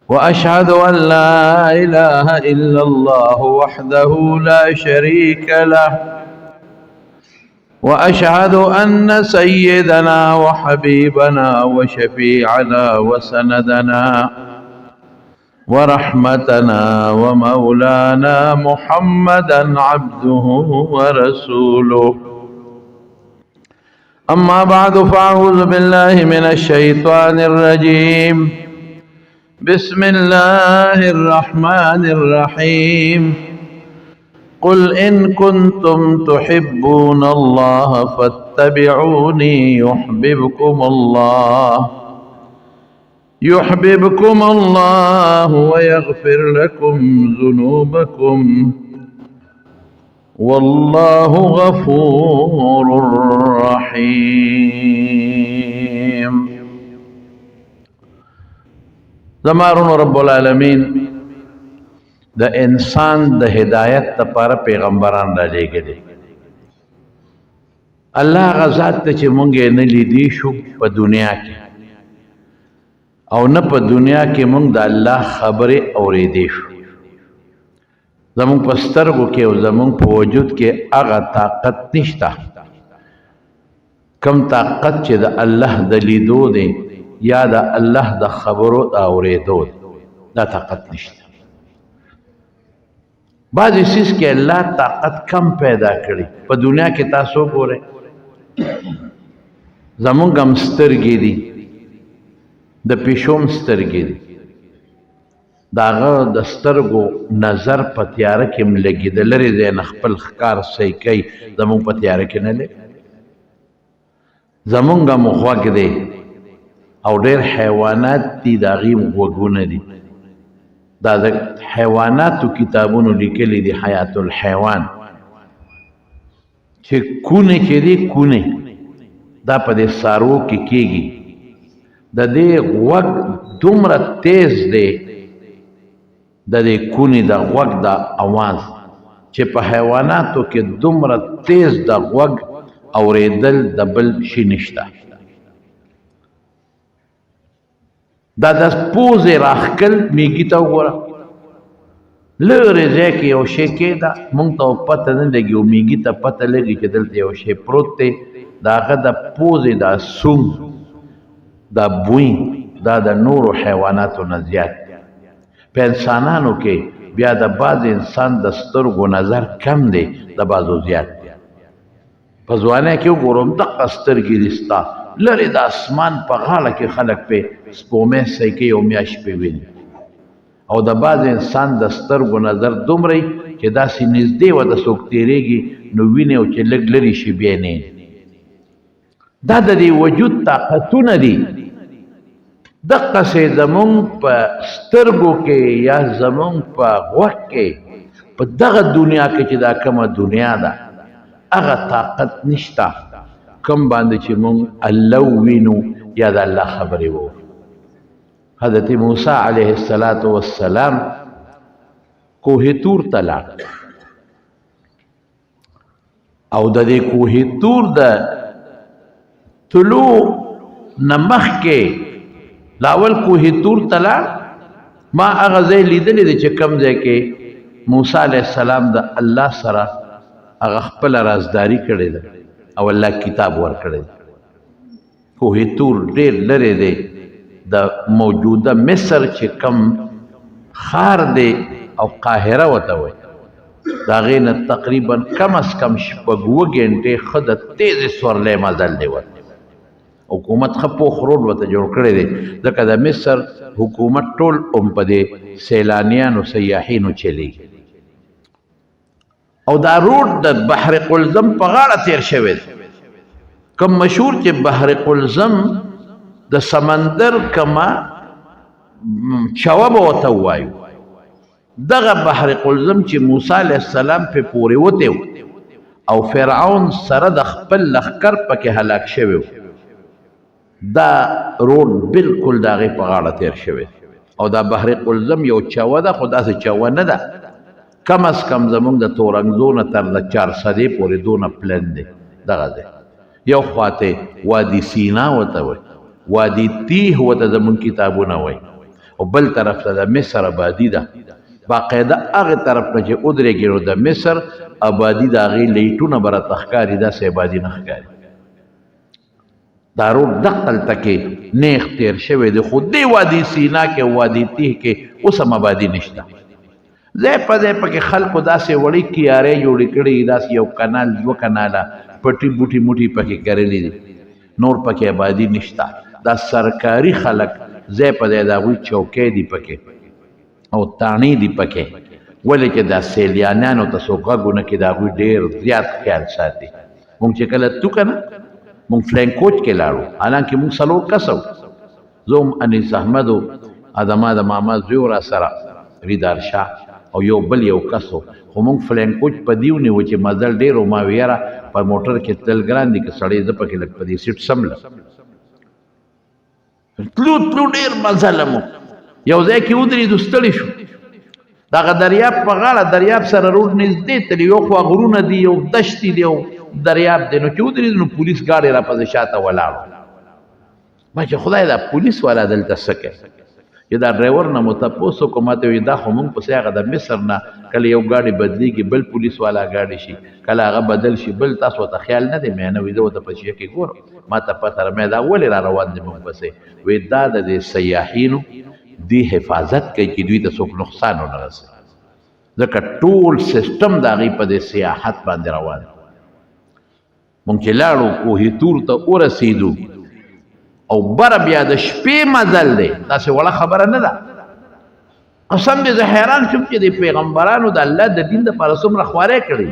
وأشهد أن لا إله إلا الله وحده لا شريك له، وأشهد أن سيدنا وحبيبنا وشفيعنا وسندنا ورحمتنا ومولانا محمدا عبده ورسوله. أما بعد، فأعوذ بالله من الشيطان الرجيم. بسم الله الرحمن الرحيم. قل إن كنتم تحبون الله فاتبعوني يحببكم الله ويغفر لكم ذنوبكم، والله غفور رحيم. زمارون رب العالمین د انسان د هدایت لپاره پیغمبران را لېږلي. الله غزاد ته چې مونږ یې نه لیدی شو په دنیا کې، او نه په دنیا کې مونږ د الله خبرې اورېدې شو. زمونږ په سترګو کې او زمونږ په وجود کې هغه طاقت نشته کم طاقت چې د الله د لیدو دی یا د الله د خبرو د اورېدو دی، دا طاقت نشته. بعضې څیز کې الله طاقت کم پیدا کړي. په دنیا کې تاسو ګورئ، زمونږ هم سترګې دي، د پیشوم سترګې دي، د هغه د سترګو نظر په تیاره کې هم لګي، د لرې ځای نه خپل ښکار صحیح کوي، زمونږ په تیاره کې نه لګي. زمونږ هم غوږ دی او ډېر حیوانات دي د هغې هم غوږونه دي. دا د حیواناتو کتابونو لیکلي دي، حیات الحیوان، چې کونې چې دي کونې دا په دې څاروو کې کېږي. د دې غوږ دومره تیز دی، د دې کونې د غوږ د اواز چې په حیواناتو کې دومره تیز د غوږ اورېدل د بل شي نشته. دا د پوزې راښکل میږي ته وګوره، لرې ځای کې یو شی کېده، موږ ته پته نه لګي، او میږي ته پته لګي چې دلته یو شی پروت دی. د هغه د پوزې دا سوم، دا بوی، دا د نورو حیواناتو نه زیات دی. په انسانانو کې بیا د بعض انسان د سترګو نظر کم دی، د بعضو زیات دی. په ځوانۍ کې وګورم دقه سترګې دي ستا، لرې د اسمان په غاړه کې خلک پې سپومۍ صحیح کوي او میاشت پې ویني. او د بعض انسان د سترګو نظر دومره چې داسې نږدې و د څوک تېرېږي نو ویني، او چې لږ لرې شي بیا نه. دا د دې وجود طاقتونه دي. دقسې زمونږ په سترګو کې یا زمونږ په غوږ کې په دغه دنیا کې چې دا کومه دنیا ده هغه طاقت نشته کم باندې چې مونږ الله وینو یا د الله خبرې وو. حضرت موسی علیه السلام کوه طور ته لاړ، او د دې کوه طور د طلوع نه مخکې لاول کوه طور ته لاړ. ما هغه ځای لیدلی دی چې کوم ځای کې موسی علیه السلام د الله سره هغه خپله رازداري کړې ده او الله کتاب ورکړی دی. کوه طور ډېر لرې دی د موجوده مصر چې کم ښار دی او قاهره ورته وایي، د هغې نه تقریبا کم از کم 6 ګنټې ښه د تیزې سورلی مزل دی ورته. حکومت ښه پوخ روډ ورته جوړ کړی دی، ځکه د مصر حکومت ټول په دې سیلانیانو سیاحینو چلیږي. او دا روډ د بحر قلزم په غاړه تیر شوی دی. کوم مشهور چې بحر قلزم د سمندر کما چوه به ورته ووایو، دغه بحر قلزم چې موسی علیه السلام پې پورې وتی او فرعون سره د خپل لښکر پکې هلاک شوی، دا روډ بالکل د هغې په غاړه تیر شوی. او دا بحر قلزم یو چوه ده، خو داسې چوه نه ده، کم از کم زمونږ د تورنګزو نه تر د 400 پورې دونه پلن دی. دغه دی یو خواته وادي سینا ورته وایي، وادي تیه ورته زمونږ کتابونه وایي، او بل طرف ته د مصر آبادي ده باقاعده هغه طرف نه چې ودرېږي نو د مصر آبادي د هغې لیټونه به راته ښکاري داسې آبادي نه ښکاري دا روډ دغلته کې نیغ تېر شوی دی خو دې وادي سینا کې او وادي تیح کې اوس هم آبادي نشته ځای په ځای پکې خلکو داسې وړې کیارې جوړې کړي داسې یو کنال 2 کناله پټي بوټي موټي پکې کرلي دي نور پکې آبادي نشته دا سرکاري خلک ځای په ځای د هغوی چوکۍ دي پکې او تاڼې دي پکې ولې چې دا سیلیانیانو ته څوک غږ ونه کړي د هغوی ډېر زیات خیال ساتي مونږ چې کله تو که نه مونږ فلین کوچ کې لاړو حالانکې مونږ 4 کس وو زه هم انیس احمد و ادما د ماما زوی را سره ریدار شاه او یو بل یو کس و خو مونږ فلین کوچ په دې ونیوو چې مزل ډېر و ما وې یاره په موټر کې تلل ګران دي که سړی زه پکې لږ په دې سیټ سمله تلو ډېر مزل مو یو ځای کې ودرېدو ستړي شو دغه دریاب په غاړه دریاب سره روډ نږدې تلي یو خوا غرونه دي یو دشتې دي او دریاب دی نو چې ودرېدو نو پولیس ګاډۍ را پسې شاته ولاړو ما چې خدای دا پولیس والا دلته څه کوي چې دا ډرایور نه مو تپوس وکړو ما ته وایي دا خو مونږ پسې هغه د مصر نه کله یو ګاډۍ بدلېږي بل پولیس والا ګاډۍ شي کله هغه بدل شي بل تاسو ته خیال نه دی مې نه وي زه ورته په شیشه کې ګورم ما ته پته مې دا ولې را روان دي مونږ پسې وایي دا د دې سیاحینو دی حفاظت کوي چې دوی ته څوک نقصان ونه رسوي ځکه ټول سیسټم د هغې په دې سیاحت باندې روان دی مونږ چې لاړو کوهي تور ته ورسېدو او بره بیا د شپې مزل دی داسې وړه خبره نه ده قسم دې زه حیران شوم چې د پیغمبرانو د الله د دین دپاره څومره خوارۍ کړي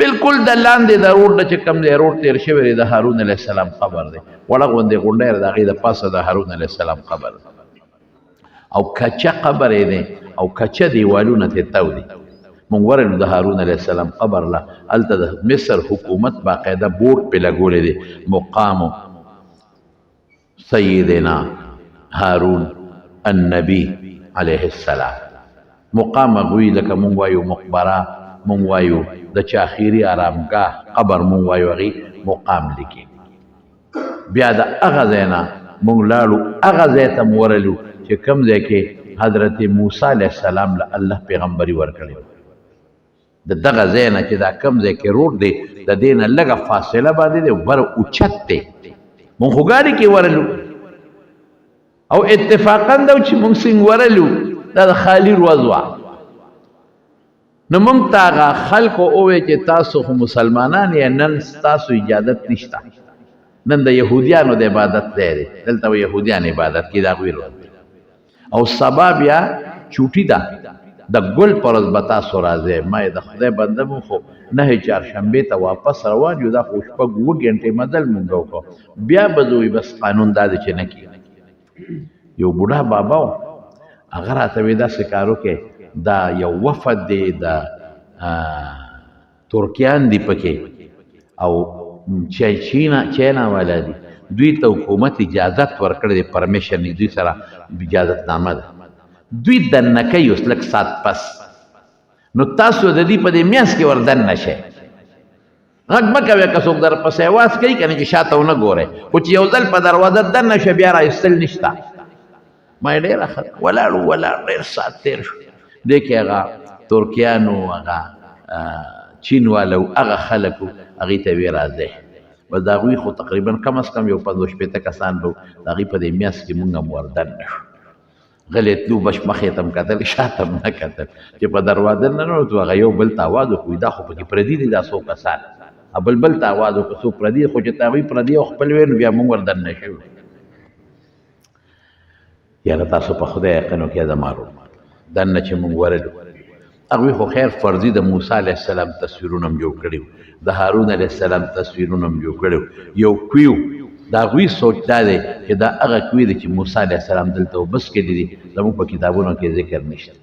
بلکل د لاندې د روډ نه چې کوم دی روډ تېر شوی دی د هارون علیه السلام قبر دی وړه غوندې غونډی د هغې د پاسه د هارون علیه السلام قبر دی او کچه قبر یې دی او کچه دیوالونه ترې تو دي مونږ ورغلو د هارون علیه السلام قبر له هلته د مصر حکومت باقاعده بورډ پې لګولی دی مقام سیدنا هارون النبی علیه السلام مقام هغوی لکه مونږ وایو مقبره مونږ وایو د چاخیري آرامګاه قبر مونږ وایو هغې مقام لیکي بیا د هغه ځای نه مونږ لاړو هغه ځای ته مو ورغلو چې کوم ځای کې حضرت موسی علیه السلام له الله پیغمبري ورکړې د دغه ځای نه چې دا کوم ځای کې روډ دی د دې نه لږه فاصله باندې دی بر اوچت دی مونږ خو ګاډي کې ورغلو او اتفاقا دا چې مونږ څنګه ورغلو دا د خالي ورځ وه نو مونږ ته هغه خلکو وویل چې تاسو خو مسلمانان یې نن ستاسو اجازت نشته نن د یهودیانو د عبادت ځای دی دلته یهودیان عبادت کوي د هغوی ورځ او سبا بیا چوټي ده د ګل پر ورځ به تاسو راځئ ما یې د خدای بنده مو خو 9 چهارشنبې ته واپس روان یو دا خو شپږ 7 غنټې مزل مونږ وکړو بیا به زه وایي بس قانون دا دی چې نه کېږي یو بوډا بابا و هغه راته وایي داسې کار وکړئ دا یو وفد دی د ترکیان دي پکې او چاینا والا دي دوی ته حکومت اجازت ورکړی دی پرمیشن دوی سره اجازتنامه ده دوی دننه کوي اوس لږ ساعت پس نو تاسو د دې په دې میاشت کې ور دننه شئ غږ مه کوئ که څوک در پسې اواز کوي که نه چې شاته ونه ګورئ خو چې یو ځل په دروازه دننه شه بیا رایستل نشته ما یې ډېره ښه ولاړو ډېر ساعت تېر شو دې کې هغه ترکیانو هغه چین والو هغه خلکو هغې ته ویې راځئ بس د هغوی خو تقریبا کم از کم یو 50-60 کسان به د هغې په دې میاشت کې مونږ هم ور دننه شو غلی تلو بش مخې ته م کتل شاته م نه کتل چې په دروازه ننوتو هغه یو بل ته اواز وکړو دا خو پکې پردي دي دا څو کسان بل ته اواز وکړو څوک پردي خو چې ته هغوی پردي او خپل وی نو بیا مونږ ور دننه شوي یاره تاسو په خدای یقین وکړئ زما ورور دننه چې مونږ ورغلو هغوی خو خیر فرضي د موسی علیه السلام تصویرونه هم جوړ کړي د هارون علیه السلام تصویرونه هم جوړ کړي یو کوي د هغوی سوچ دا دی چې دا هغه کوي دی چې موسی علیه السلام دلته وبس کړي دي زموږ په کتابونو کې ذکر نشته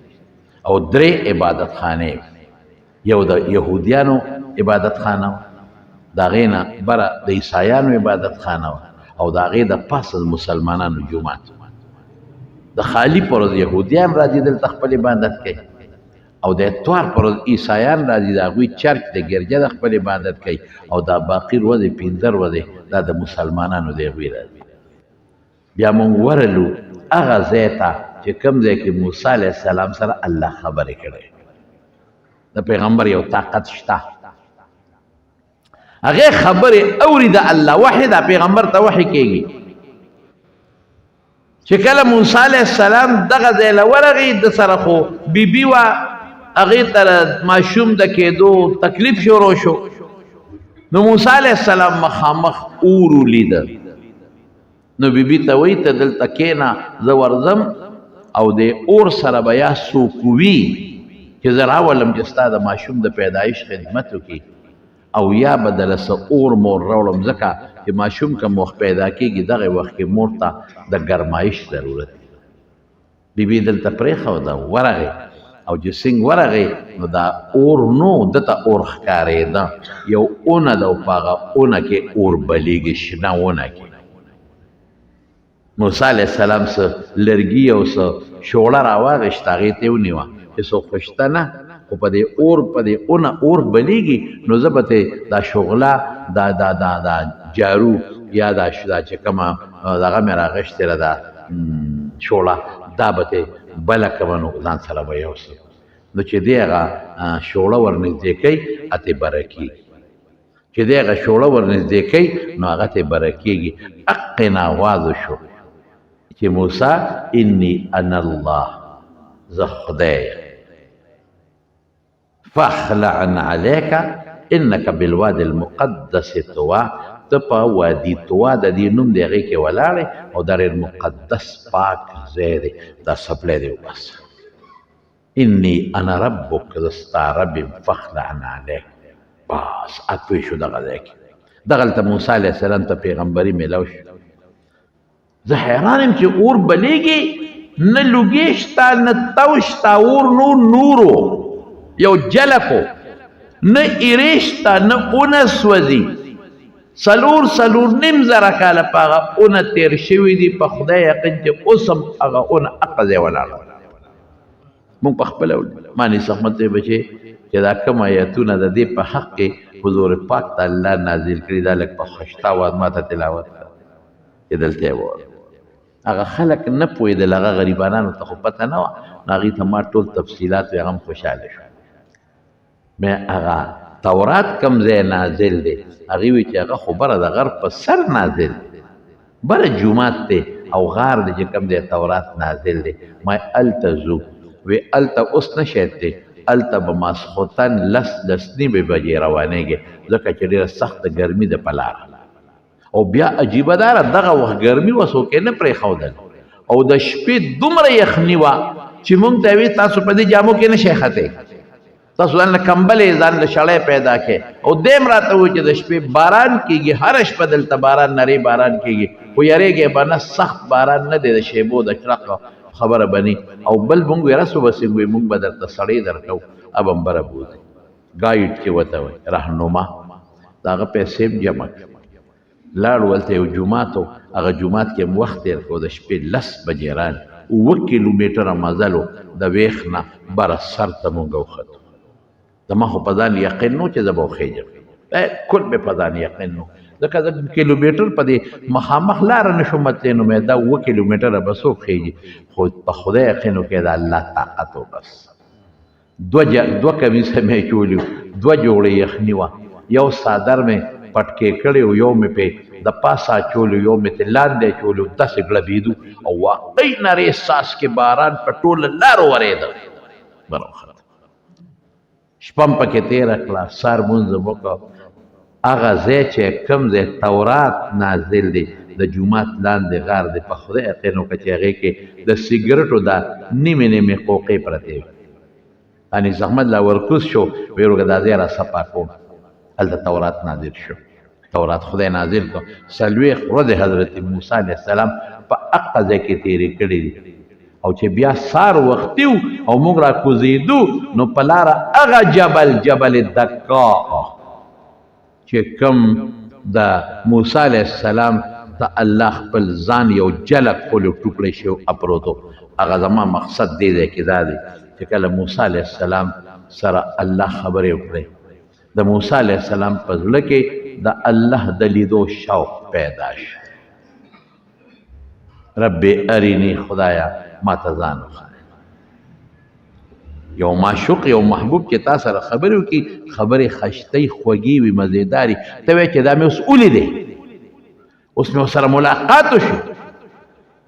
او 3 عبادت خانې یو د یهودیانو عبادت خانه د هغې نه بره د عیسایانو عبادت خانه او د هغې د پاسه د مسلمانانو جومات د خالی پر ورځ یهودیان راځي دلته خپل عبادت کوي او د اتوار پر ورځ عیسایان راځي د هغوی چرچ د ګرجه د خپل عبادت کوي او دا باقي ورځې 15 ورځې دا د مسلمانانو د هغوی راځي بیا مونږ ورغلو هغه ځای ته چې کوم ځای کې موسی علیه السلام سره الله خبرې کړی د پیغمبر یو طاقت شته هغه خبرې اوري د الله وحی د پیغمبر ته وحی کېږي چې کله موسی علیه السلام دغه ځای له ورغی د سره خو بیبي وه هغې ته ماشوم د کېدو تکلیف شروع شو نو موسی علیه السلام مخامخ اور ولیده نو بیبي ته وایي ته دلته کښېنه زه ورځم او د اور سره به یا څوک وي چې زه راولم چې ستا د ماشوم د پیدایش خدمت وکړي او یا به دله څه اور مور راوړم ځکه چې ماشوم که وخت پیدا کېږي دغه وخت کې مور ته د ګرمایش ضرورت دی بیبي دلته پرېښوده ورغې او چې څنګه ورغې نو دا اور نو دته اور ښکارېده یو اونه ده او په هغه اونه کې اور بلیږي شنه اونه کې موسی علیه السلام څه لرګي او څه شوړه راواغېشته هغې ته یې ونیوه چې څوک خو شته نه خو په دې اور په دې اونه اور بلیږي نو زه به ته دا شغله دا جارو یا دا چې کومه دغه مې راغېشتې ده دا شوړه دا به ته بله کومه نو ځان سره به یوسم نو چې دی هغه شوړه ورنږدې کوي اتې بره کېږي چې دی هغه شوړه ورنږدې کوي نو هغه ته بره کېږي حقې نه آواز شو چې موسی انی انا الله زه خدای فاخلعن علیک انک بالوادي المقدس طوا ته په وادي طوا د دې نوم د هغې کې ولاړې او دا ډېر مقدس پاک ځای دی دا څپلی دی وبس انی انا ربک زه ستا رب یم فاخلعن علیک بس اتوی شو دغه ځای کې دغلته موسی علیه السلام ته پیغمبري میلاو شو زه حیران یم چې اور بلیږي نه لوګي شته نه تو شته اور نورو یو جلکو نه ایرې شته نه اونه سوځي څلور نیم زره کاله په هغه اونه تېر شوي دي په خدای یقین چې اوس هم هغه اونه هغه ځای ولاړه مونږ په خپله معنی صحمت دی بچې چې دا کوم ایتونه د دې په حق کې حضور پاک ته الله نازل کړي دا لږ په خشته اواز ما ته تلاوت کړه چې دلته یې ووایه هغه خلک نه پوهېدل هغه غریبانانو ته خو پته نه وه نو هغې ته ما ټول تفصیلات وی هغه هم خوشحاله شو مې هغه تورات کم ځای نازل دی هغې وی چې هغه خو بره د غر په سر نازل دی بره جومات دی او غار دی چې کم ځای تورات نازل دی ما هلته ځو وی هلته اوس نه شی دی هلته به ماسخوتن لس نیمې بجې روانېږي ځکه چې ډېره سخته ګرمي ده په لاره او بیا عجیبه داره دغه وخت ګرمي وه څوک یې نه پرېښودل او د شپې دومره یخني وه چې مونږ ته وی تاسو په دې جامو کې نه شئ ختې تاسو ځان له کمبلې ځان له شړی پیدا کې او دیم راته وایي چې د شپې باران کېږي هره شپه دلته باران نری باران کېږي خو یریږئ به نه سخت باران نه دی د شیبو د شرق خبره بني او بل مونږ وی رسو به څنګه وي مونږ به درته سړی درکو اب هم بره بوځي ګایډ چې ورته وایي رهنما د هغه پیسې هم جمع کړي لاړو هلته یو جومات و هغه جومات کې هم وخت تېر کړو د شپې 10 بجې ران 7 کیلومیټره مزل و د ویښ نه بره سر ته مونږ وختو زما خو په ځان یقین نو چې زه به وخېږم کل مې په ځان یقین نو ځکه زه کیلومیټر په دې مخامخ لاره نه شم تللی نو مې دا 7 کیلومیټره به څوک خېږي خو په خدای یقین وکړې د الله طاقت و بس دوه کمیسه مې چولي 2 جوړې یخني وه یو څادر مې پټکې کړی و یو مې پې د پاسه اچولو یو مې ترې لاندې اچولو داسې ګړبېدو او واقعي نرۍ څاڅکې باران په ټوله لارو ورېده بروخت شپه م پکې تېره کړه سهار مونځ مې وکړه هغه ځای چې کوم ځای تورات نازل دی د جومات لاندې غار دی په خدای یقین وکړه چې هغې کې د سګرټو دا نیمې قوقې پرتې وي انیس احمد لا ورکوز شو ویې وروږه دا ځای را صفا کوم هلته تورات نازل شو تورات خدای نازل کړو 40 ورځې حضرت موسی علیه السلام په هغه ځای کې تېرې کړي دي او چې بیا سار وختي او موږ را کوزېدو نو په لاره هغه جبل دکا چې کوم د موسی علیه السلام د الله خپل ځان یو جلک خولو ټوکړی شو اپروتو هغه زما مقصد دی کې دا دی چې کله موسی علیه السلام سره الله خبرې وکړې د موسی علیه السلام په زړه کې د الله د لیدو شوق پیدا شو رب ارینی خدایا ما ته ځان وښایه. یو معشوق یو محبوب چې تا سره خبرې وکړي خبرې خشتۍ خوږې وي مزېداري ته وایې چې دا مې اوس ولیدې اوس مې ورسره ملاقات وشو.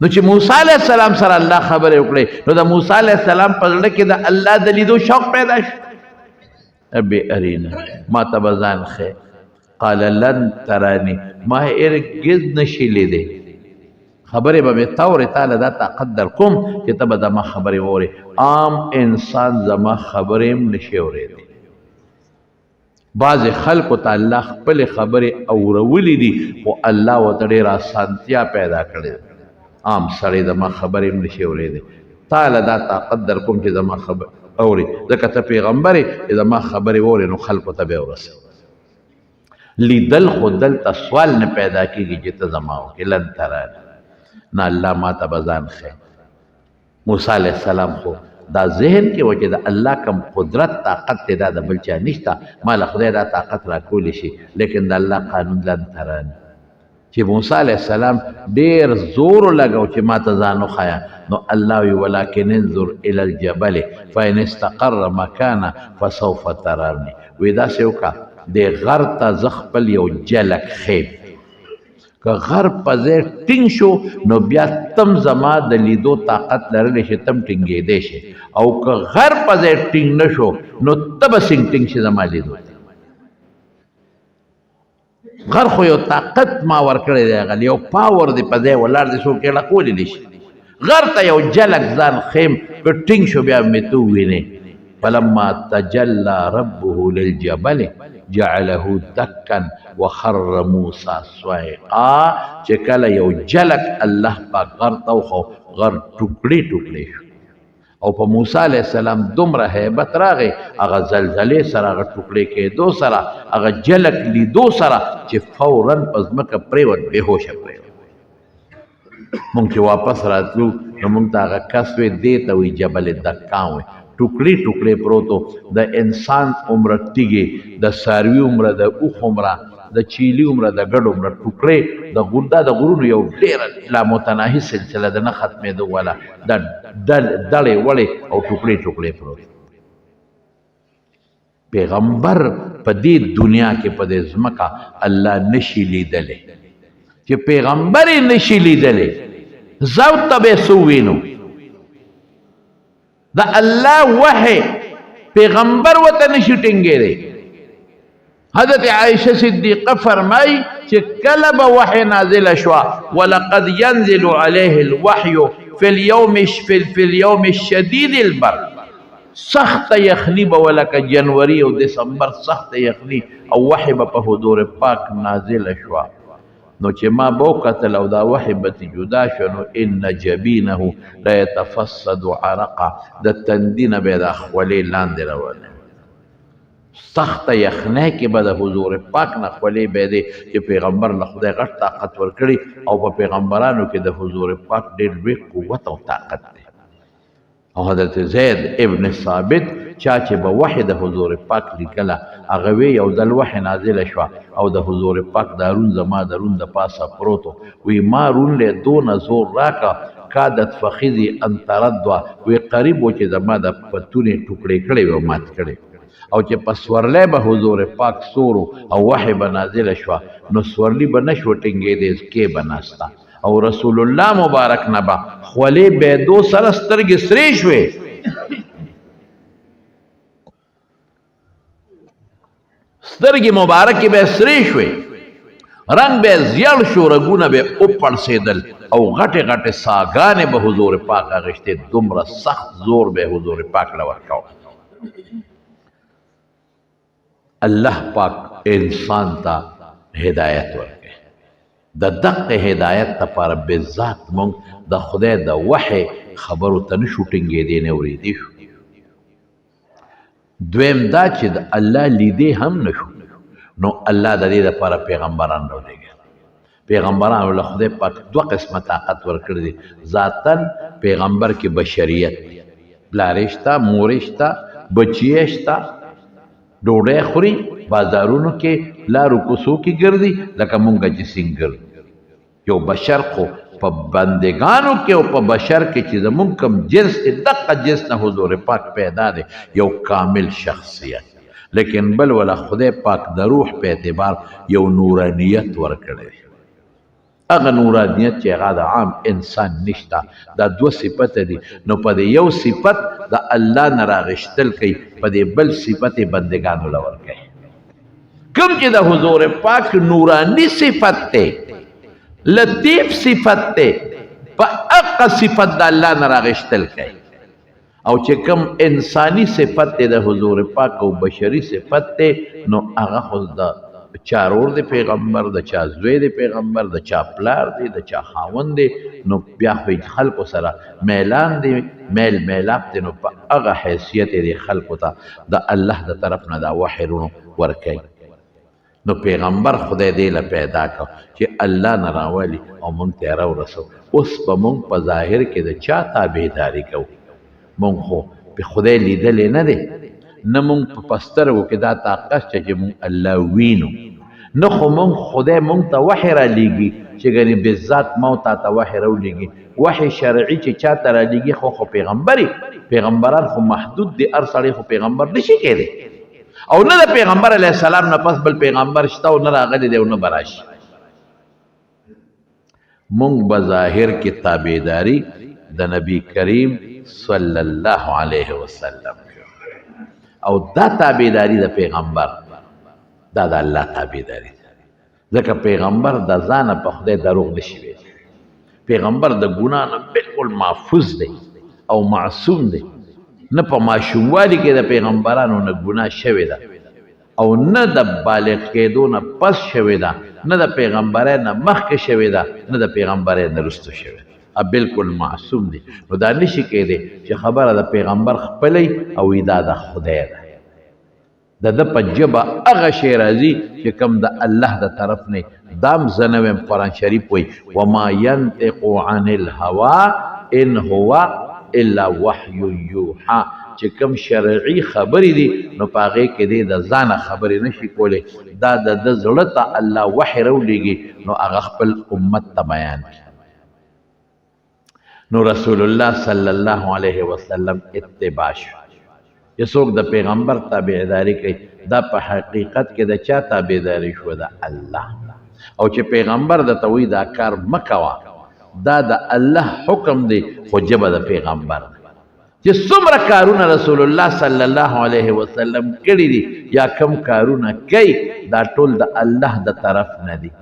نو چې موسی علیه السلام سره الله خبرې وکړې نو د موسی علیه السلام په زړه کې د الله د لیدو شوق پیدا شو. رب ارینی ما ته به ځان ښیې. قال لن ترانی ما هرګز نشي لیدی خبرې به مې تورې تاله دا طاقت در کوم چې ته به زما خبرې واورې. عام انسان زما خبرې هم نشي اورېدی. بعضې خلکو ته الله خپلې خبرې اورولې دي خو الله ورته ډېره اسانتیا پیدا کړې ده. عام سړی زما خبرې هم نشي اورېدی. تاله دا طاقت در کوم چې زما خبر اورې ځکه ته پیغمبر یې چې زما خبرې واورې نو خلکو ته به ورسوي. لیدل خو دلته سوال نه پیدا کېږي چې ته زما وکړې لن ترانی نه الله ما ته به ځان ښیې. موسی علیه السلام خو دا ذهن کې و چې د الله کم قدرت طاقت دی دا د بل چا نشته ما له خدای دا طاقت راکولی شي لیکن د الله قانون لن ترانی چې موسی علیه السلام ډېر زور ولګو چې ما ته ځان وښایه نو الله وی ولکن انظر الی الجبل فان استقر مکانه فسوف ترانی وی داسې وکړه د غر ته زه خپل یو جلک ښیم که غر په ځای ټینګ شو نو بیا تم زما د لیدو طاقت لرلی شي تم ټینګېدی شي او که غر په ځای ټینګ نه شو نو ته به څنګه ټینګ شي زما لیدو. غر خو یو طاقت ما ورکړی دی هغه یو پاور دی په ځای ولاړ دی څوک یې ړکولی نه شي. غر ته یو جلک ځان ښیم که ټینګ شو بیا مې ته ووینې. فلما تجلى ربه للجبل جعله دکا وخر موسی صعقا چې کله یو جلک الله پاک غر ته وخو غر ټوکړې ټوکړې شو او په موسی علیه السلام دومره هیبت راغی هغه زلزلې سره هغه ټوکړې کېدو سره هغه جلک لیدو سره چې فورا په ځمکه پرېوت بېهوشه پرېوت. مونږ چې واپس راتلو نو مونږ ته هغه کس وی دې ته وایي جبل دکا وی ټوکړې ټوکړې پروتو د انسان عمره تیږې د څاروي عمره د اوښ عمره د چیلي عمره د ګډ عمره ټوکړې د غردا د غرونو یو ډېره لا متناهي سلسله د نه ختمېدو والا د دړې وړې او ټوکړې ټوکړې پروت. پیغمبر په دې دنیا کې په دې ځمکه الله نشي لیدلی چې پیغمبر یې نشي لیدلی زو ته به څه ووینو. دا الله وحی پیغمبر وته نشي ټینګېدی. حضرت عائشہ صدیقہ فرمائی چې کله به وحی نازله شوه ولقد ينزل عليه الوحي في اليوم الشديد البرد سخت یخنی به ولکه جنوري او دسمبر سخت یخنی او وحی به په حضور پاک نازله شوه نو چې ما به وکتل او دا وحی به جدا شو نو ان جبینه لا يتفسد عرقا د تندي نه به دا خولې لاندې روانه سخت یخنۍ کې به د حضور پاک نه خولې به دی چې پیغمبر له خدای غټ طاقت ورکړي او په پیغمبرانو کې د حضور پاک ډېر لوی قوت او طاقت دی. او حضرت زید ابن ثابت چا چې به وحی د حضور پاک لیکله هغه وی یو ځل وحی نازله شوه او د حضور پاک دارون زما درون د پاسه پروتو وی ما رون له دونه زور راکا کادت فخذي ان تردوا وی قریب و چې زما د پتونې ټوکړې کړې و مات کړې او چې په سورلی به حضور پاک سورو او وحی به نازله شوه نو سورلی به نشو ټینګېدی کې به ناسته او رسول الله مبارک نه به خولې بیدو سره سترګې سرې شوې سترګې مبارکې به سرې شوې رنګ به زیړ شو رګونه به وپړسېدل او غټې غټې ساګانې به حضور پاک اخیستې دومره سخت زور به حضور پاک له ورکاو. الله پاک انسان ته هدایت ورکړي د دقه هدایت لپاره بالذات مونږ د خدای د وحی خبرو ته نشو ټینګېدی نه اورېدی شو. دویم دا چې د الله لیدې هم نشو نو الله د دې لپاره پیغمبران راولېږي. پیغمبرانو له خدای پاک دوه قسمه طاقت ورکړی دی ذاتاً پیغمبر کې بشریت پلارې شته مورې شته بچیې شته ډوډۍ خوري بازارونو کې لارو کوڅو کې ګرځي لکه مونږ چې څنګه ګرځو. یو بشر خو په بندگانو کې او په بشر کې چې زمونږ کوم جنس دی دغه جنس نه حضور پاک پیدا دی یو کامل شخصیت لیکن بل ولا خدای پاک د روح په اعتبار یو نورانیت ورکړی هغه نورانیت چې هغه د عام انسان نشته دا دوه صفت دي نو په دې یو صفت د الله نه راغشتل کوي په دې بل صفت بندگانو لور کوي کوم چې د حضور پاک نورانی صفت ته لطیف صفت ته په هغه صفت د الله نه راغشتل کوي او چې کوم انسانی صفت ته د حضور پاک او بشری صفت ته نو هغه خود د چارور د پیغمبر د چا زوی د پیغمبر د چا پلار دی د چا خاوند دی نو بیا خو خلکو سره میلان دی میل میلاپ دی نو په هغه حیثیت دی خلکو ته د الله د طرف نه دا وحی ورکوي نو پیغمبر خدای دی له پیدا کړ چې الله نه راولي او مونږ ته راورسو اوس به مونږ په ظاهر کې د چا تابعداري کوو مونږ خو په خدای لیدلې نه دی نه مونږ په پسترګو کې دا طاقت چې مونږ الله وینو نه خو مونږ خدای مونږ ته وحی را لیږي چې ګنې بالذات ما ته وحی را لیږي وحی شرعي چې چاته را لیږي خو پیغمبران خو محدود دي هر سړی خو پیغمبر نشي کېدی او نه د پیغمبر علیه السلام نه پس بل پیغمبر شته او نه راغلی دی او نه به راشي مونږ به ظاهر کې تابعداري د نبی کریم صلی الله علیه وسلم او دا تابعداري د پیغمبر دا د الله تابعداري ځکه پیغمبر د ځانه په خدای دروغ نشي ویلی پیغمبر د ګناه نه بالکل محفوظ دی او معصوم دی نه په ماشوموالي کې د پیغمبرانو نه ګناه شوې ده او نه د بالغ کېدو نه پس شوې ده نه د پیغمبرۍ نه مخکې شوې ده نه د پیغمبرۍ نه وروسته شوې ده بالکل معصوم دی نو دا نشي کېدی چې خبره د پیغمبر خپلی او دا د خدای ده د ده په ژبه هغه شی راځي چې کوم د الله د طرف نه دام زه نه ویم قرآن شریف وایي وما ینطق عن الهوا ان هو الا وحی یوحا چې کوم شرعي خبرې دي نو په هغې کې دی د ځانه خبرې نشي کولی دا د ده زړه ته الله وحی راولېږي نو هغه خپل امت ته بیان کړي نو رسول الله صلی الله علیه وسلم اتباع شو چې څوک د پیغمبر تابعداري کوي دا په حقیقت کې د چا تابعداري شو د الله او چې پیغمبر درته وایي دا کار مه کوه دا د الله حکم دی خو ژبه د پیغمبر چې څومره کارونه رسول الله صلی الله علیه وسلم کړي دي یا کم کارونه کوي دا ټول د الله د طرف نه دي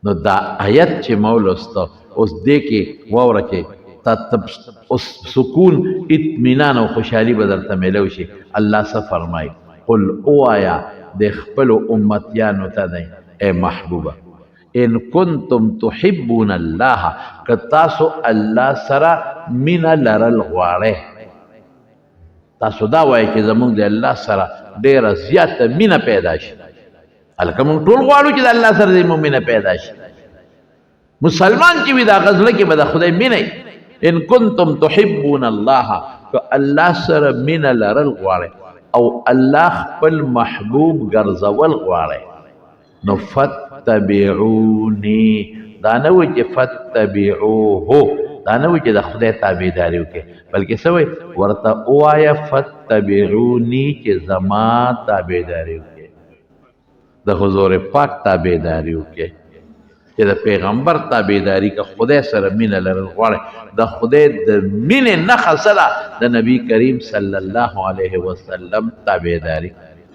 نو دا آیت چې مولسته اوس دې کې واوره چې اوس سکون اطمینان او خوشحالي به درته میلو شي الله څه فرمایي قل اوایا د خپلو امتیانو ته دی ای محبوبه ان کنتم تحبون الله که تاسو الله سره مینه لرل غواړئ تاسو دا وایئ چې زمونږ د الله سره ډېره زیاته مینه پیدا شي هلکه مونږ ټول غواړو چې د الله سره زمونږ مینه پیدا شي مسلمان چې وي دا غزله کې به د خدای مینه ان کنتم تحبون الله که الله سره مینه لرل غواړئ او الله خپل محبوب ګرځول غواړئ نو فتبعوني دا نه وایي چې فتبعوه دا نه وایي چې د خدای تابعداري وکړئ بلکې څه وایي ورته ووایه فتبعوني چې زما تابعداري وکړئ د حضور پاک تابعداري وکړئ چې د پیغمبر تابعداري که خدای سره مینه لرل غواړئ د خدای د مینې نښه څه ده د نبی کریم صلی الله علیه وسلم تابعداري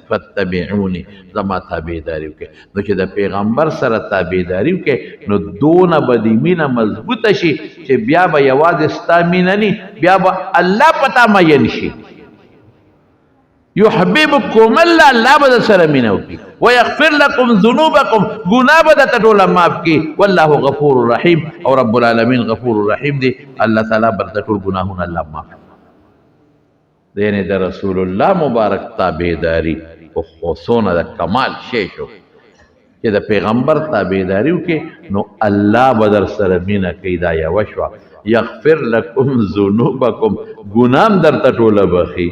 فتبعوني زما تابعداري وکړئ نو چې د پیغمبر سره تابعداري وکړئ نو دونه به د مینه مضبوطه شي چې بیا به یوازې ستا مینه نه بیا به الله په تا مین شي یحببکم الله الله به سره مینه وکړي ويغفر لكم ذنوبكم ګناه به درته ټوله معاف کړي والله غفور رحیم او رب العالمین غفور رحیم دی الله تعالی به درته ټول ګناهونه الله معاف کړي یعنې د رسول الله مبارک تابعداري خصوصونه د کمال شی شو چې د پیغمبر تابعداري وکړي نو الله به در سره مینه کوي دا یوه شوه یغفر لکم ذنوبکم ګناه هم درته ټوله بخي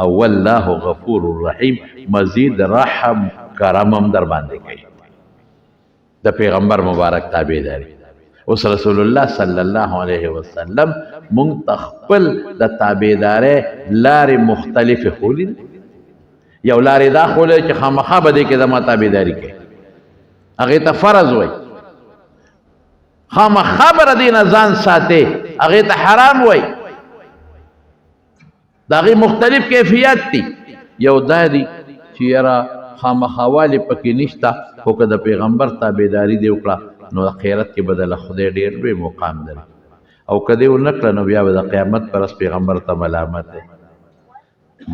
او والله غفور رحیم مزید رحم کرم هم در باندې کوي د پیغمبر مبارک تابعداري اوس رسول الله صلی الله علیه وسلم مونږ تخپل د تابعدارۍ لارې مختلفې خولي یو لارې دا خوله چې خامخا به دې کې زما تابعداري کوي هغې ته فرض وایي خامخا به د دې نه ځان ساتې هغې ته حرام وایي د هغې مختلف کیفیت دي یو دا دی چې یاره خامخاوالې پکې نشته خو که د پیغمبر تابعداري دې وکړه نو آخرت کې به دله خدای ډېر لوی مقام لري او که دې ونه کړه نو بیا به د قیامت پر ورځ پیغمبر ته ملامت دی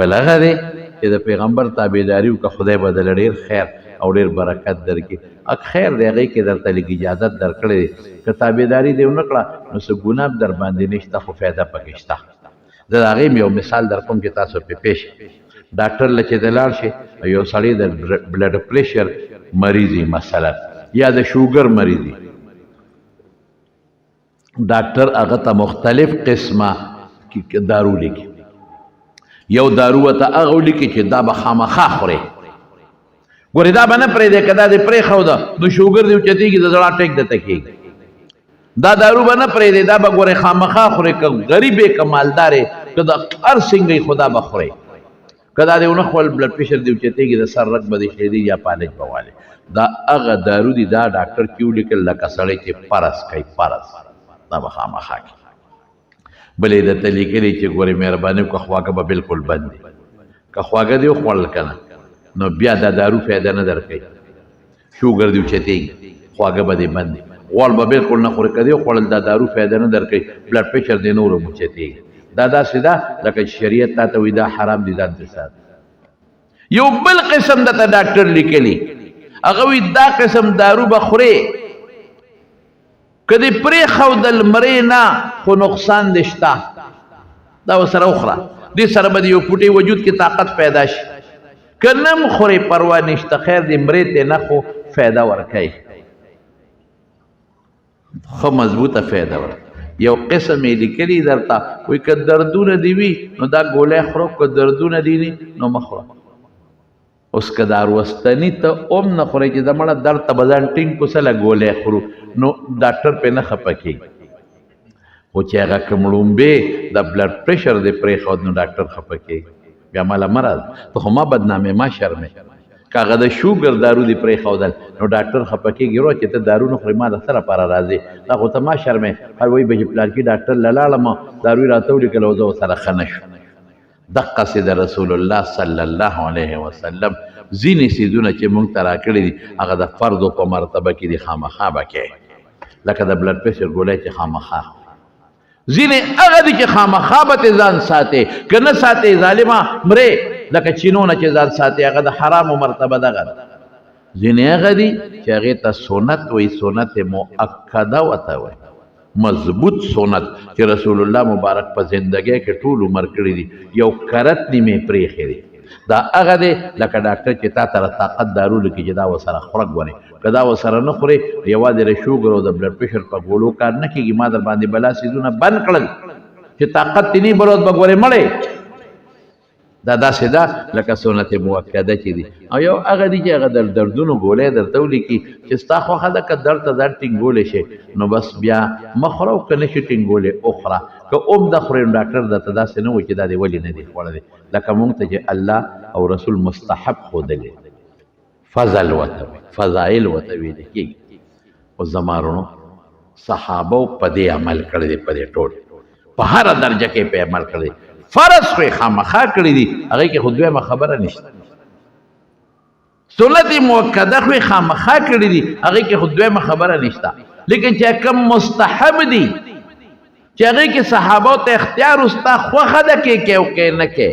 بل هغه دی چې د پیغمبر تابعداري وکړه خدای به دله ډېر خیر او ډېر برکت درکړي اک خیر دی هغې کې درته لږ اجازت درکړی دی که تابعداري دې ونه کړه نو څه ګناه در باندې نشته خو فایده پکې شته زه د هغې یو مثال در کوم چې تاسو پې پیش ډاکټر له چې د لاړ شي یو سړی د بلډ پریشر مریض مثلا یا د شوګر مریض ډاکټر هغه ته مختلف قسمه دارو لیکي یو دارو ته هغه لیکي چې دا به خامخا خورې ګورې دا به نه پرېږدې که دا دې پرېښوده نو شوګر دې اوچتېږي د زړه ټیک درته کېږي دا دارو به نه پرېږدې دا به ګورې خامخا خورې که غریب یې که مالدار یې که د هر څنګه یې خو دا به خورې که دا دې ونه خپل بلډ پریشر دې اوچتېږي د سر رګ به دې ښېدي یا پالج به والې دا هغه دارو دي دا ډاکټر کې ولیکل لکه سړی چې فرض کوي فرض دا به خامخا کوي بلې درته لیکلي چې ګورې مهرباني وکړه خواږه به بالکل بند دي که خواږه دې وخوړل که نه نو بیا دا دارو فایده نه درکوي شوګر دې اوچتېږي خواږه به دې بند دي غوړ به بالکل نه خورې که دې وخوړل دا دارو فایده نه درکوي بلډ پریشر دې نور هم اوچتېږي دا داسې ده لکه شریعت تا ته وایي دا حرام دي ځان ته سات یو بل قسم درته ډاکټر لیکلي هغه وایي دا قسم دارو به خورې که دې پرېښودل مرې نه خو نقصان دې شته دا ورسره وخوره دې سره به د یو پوټې وجود کې طاقت پیدا شي که نه م خورې پروا نشته خیر دې مرې ته نه خو فایده ورکوي ښه مضبوطه فایده ورکوي یو قسم یې لیکلي درته وایي که دردونه دې وي نو دا ګولۍ خورو که دردونه دې نه نو مه خوره اوس که دا وروستني ته هم نه خورئ چې د مړه درد ته به ځان ټینګ کو سله ګولۍ خورو نو ډاکټر پرې نه خفه کېږي خو چې هغه که مړومبې د بلډ پریشر دې پرېښود نو ډاکټر خفه کېږي بیا ماله مه راځه ته خو ما بدنامې ما شرمې که هغه د شوګر دارو دې پرېښودل نو ډاکټر خفه کېږي ورو چې ته دارو نه خورې ما د څه لپاره راځې دا خو ته ما شرمې هر وایي به چې پلانکي ډاکټر له لاړم دارو یې راته ولیکل او زه ورسره ښه نه شوم دقسې د رسول الله صلی الله علیه وسلم ځینې څیزونه چې موږ ته راکړي دي هغه د فرضو په مرتبه کې دي خامخا به کوې لکه د بلډ پریشر ګولۍ چې خامخا ځینې هغه دي چې خامخا به ترې ځان ساتې که نه ساتې ظالمه مرې لکه چینونه چې ځان ساتې هغه د حرامو مرتبه دغه ده ځینې هغه دي چې هغې ته سنت وایي سنت مؤکده ورته وایي مضبوط سنت چې رسول الله مبارک په زندګۍ کې ټول عمر کړي دي یو کرت نیمې پرېښې دي دا هغه دی لکه ډاکټر چې تا ته طاقت دارو لیکي چې دا ورسره خوره ګورې که دا ورسره نه خورې یوازې د شوګر او د بلډ پریشر په ګولو کار نه کېږي ما در باندې بلا څیزونه بند کړل چې طاقت دې نه بلوت به ګورې مړې دا داسې ده لکه سنت مؤکده چې دي او یو هغه دي چې هغه د دردونو ګولۍ درته ولیکي چې ستا خوښه ده که درد ته ځان ټینګولی شي نو بس بیا مه خوره او که نه شي ټینګولی وخوره که اوم د خورې نو ډاکټر درته داسې نه وایي چې دا دې ولې نه دي خوړلی لکه مونږ ته چې الله او رسول مستحب ښودلی فضل ورته وایي فضایل ورته ویلی کېږي اوس زما وروڼو صحابو په دې عمل کړی دی په دې ټول په هره درجه کې په عمل کړی دی فرض خو یې خامخا کړي دي هغې کې خو دویمه خبره نشته سنت مؤکده خو یې خامخا کړي دي هغې کې خو دویمه خبره نشته لیکن چې کم مستحب دي چې هغې کې صحابو ته اختیار ستا خوښه ده کې او کې نه کې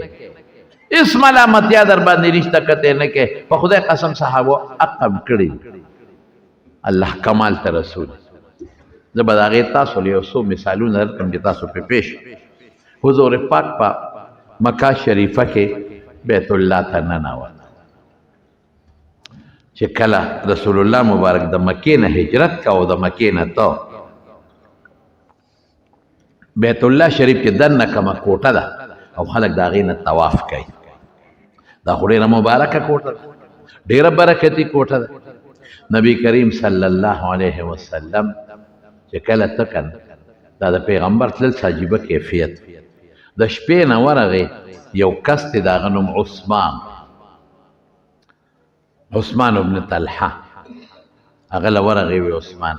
هېڅ ملامتیا در باندې نشته که ته نه کې په خدای قسم صحابو عقب کړي الله کمال ته رسول زه به د هغې تاسو له یو څو مثالونه درکړم چې تاسو پې پیش حضور پاک په مکه شریفه کې بیت الله ته ننوت چې کله رسول الله مبارک د مکې نه هجرت کا او د مکې نه ته بیت الله شریف کې دننه کومه کوټه ده او خلک د هغې نه طواف کوي دا خو ډېره مبارکه کوټه ده ډېره برکتي کوټه ده نبی کریم صلی الله علیه وسلم چې کله ته کنه دا د پیغمبر تلل عجیبه کیفیت د شپې نه ورغې یو کس دی د هغه نوم عثمان ابن طلحه هغه له ورغې وی عثمان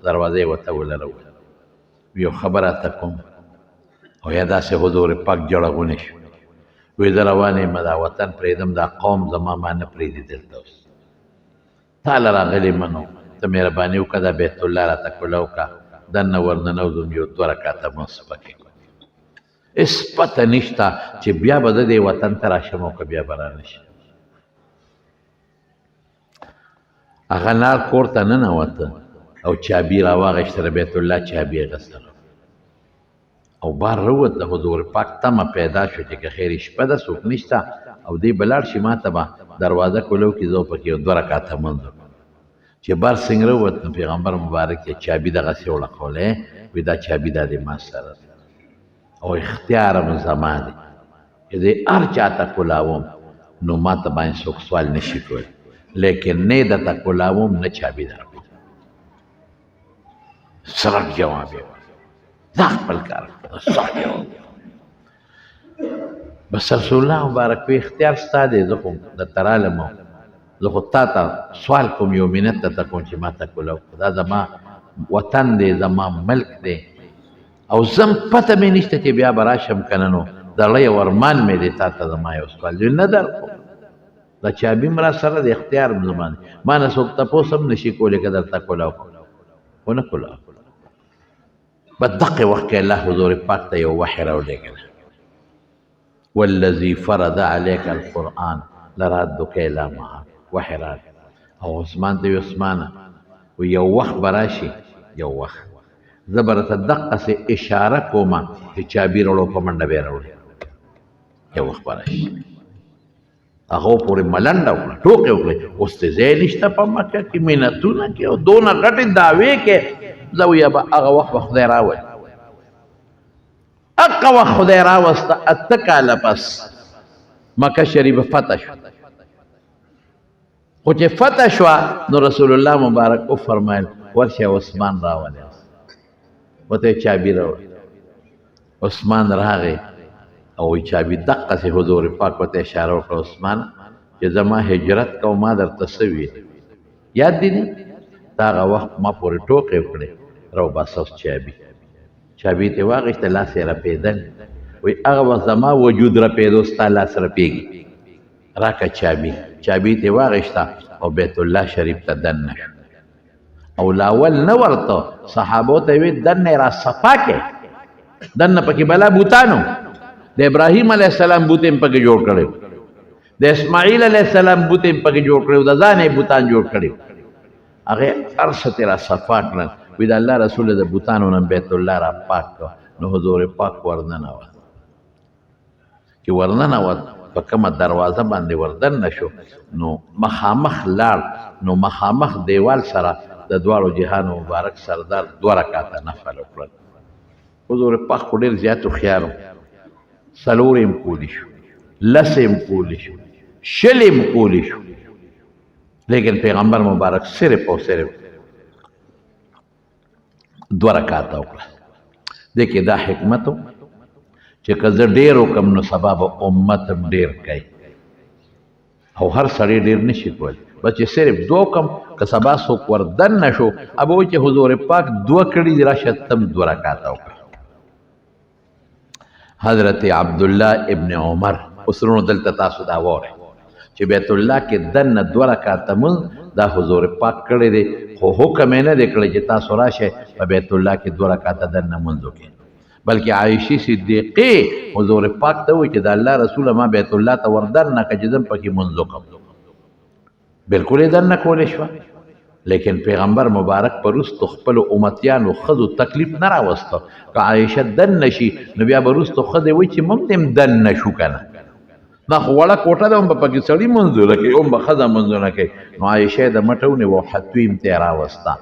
دروازې ورته ولروه یو خبره ته کوم او یا داسې حضور پاک جړغونې شو وی زه روان یم دا وطن پرېږدم دا قوم زما ما نه پرېږدي دلته اوس تاله راغلی منو ته مهرباني وکړه دا بیت الله راته کوله وکړه دننه ورننوځم یو 2 رکعته مونځ پکې هېڅ پته نشته چې بیا به زه دې وطن ته راشم او که بیا به رانشم هغه نار کور ته ننوته او چابي راواغېسته د بیت الله چابي یې غسله او بار روت د حضور پاک تمه پیدا شو چې که خیر شپه ده څوک نشته او دی به لاړ شي ما ته به دروازه کولو کې زه پکې یو 2 رکعته مونځ چې بار څنګه روت نو پیغمبر مبارک یې چابي دغسې وړقولی وایي دا چابي دا د ما سره ده او اختیار هم زما دی چې دی هر چاته کولاوم نو ما ته باندې څوک سوال نشي کولی لیکن نه درته کولاوم نه چابي درکوم سرک جواب یې دا خپل کار صح جواب بس رسول الله مبارک په اختیار ستا دی زه خو درته رالم زه خو تا ته سوال کوم یو منت درته کوم چې ما ته کولاو دا زما وطن دی زما ملک دی او زم پته مې نشته چې بیا به راشم که نه نو دړی او ارمان مې دی تا ته زما یو سوال دی نه درکوم دا چابي م را سره د اختیار م زما دی ما نه څوک تپوس هم نشي کولی که درته کولاو ونه کولاو په دقه وخت کې الله حضور پاک ته یو وحی راولېږله والذي فرض عليك القرآن لرادك إلى معاد وحی راغی او عثمان ته وی عثمانه و یو وخت به راشي یو وخت زه به راته دقسې اشاره کومه چې چابي راوړو په منډه به یې راوړي یو وخت به راشي هغه پورې ملنډه وکړه ټوکې وکړې اوس ته ځای نشته په مکه کې منتونه کې او دونه غټې دعوې کې زه ویا به هغه وخت به خدای راولي هغه وخت خدای راوسته 8 کاله پس مکه شریفه فتح شو خو چې فتح شوه نو رسول الله مبارک وفرمایل ورشه عثمان راولي ورته یې چابي راوړه عثمان راغی او وی چابي دقسې حضور پاک ورته اشاره وکړه عثمان چې زما هجرت کو ما درته څه ویل یاد دي نه تا هغه وخت ما پورې ټوکې وکړې راوباسه اوس چابي ته واغېسته لاس یې رپېدل وایي هغه وخت زما وجود رپېدو ستا لاس رپېږي راکه چابي ته واغېسته او بیت الله شریف ته دننه شو او لاول نه ورته صحابو ته وی دننه یې را صفا کې دننه پکې بلا بوتانو د ابراهیم علیه السلام بوت یې پکې جوړ کړی د اسماعیل علیه السلام بوت یې پکې جوړ کړی د ځان یې بوتان جوړ کړی هغه هر څه ترې را صفا کړل وی د الله رسول د بوتانو نه بیت الله را پاک کړ نو حضور پاک ورننوت چې ورننوت په کومه دروازه باندې وردننه شو نو مخامخ لاړ نو مخامخ دیوال سره د دواړو جهانو مبارک سردار 2 رکعاته نفل وکړل حضور پاک خو ډېر زیات هوښیار و 4 یې کولی شو 10 یې کولی شو 6 یې کولی شو لیکن پیغمبر مبارک صرف او صرف 2 رکعاته وکړه دې کې دا حکمت چې که زه ډېر وکړم نو سبا به امت هم ډېر کوي او هر سړی ډېر نشي کولی بس چې صرف 2 وکړم که سبا څوک وردننه شو اب وایي چې حضور پاک 2 کړي دي راشه تم 2 رکعاته وکړه حضرت عبدالله ابن عمر اسرونو دلته تاسو دا وره چې بیت الله کې دننه 2 رکعاته مونځ دا حضور پاک کړی دی خو حکم یې نه دی کړی چې تاسو راشئ په بیت الله کې 2 رکعاته دننه مونځ وکړئ بلکې عایشې صدیقې حضور پاک ته وایي چې د الله رسوله ما بیت الله ته وردننه کړه چې زه پکې مونځ وکړم بلکل یې دننه کولی شوه لیکن پیغمبر مبارک په وروستو خپلو امتیانو ښځو تکلیف نه راوسته که عایشه دننه شي نو بیا به وروستو ښځې وایي چې موږ هم دننه شو که نه دا خو وړه کوټه ده هم به پکې سړي منځونه کوي هم به ښځه منځونه کوي نو عایشه یې د مټه ونیوه او حتویم ته یې راوسته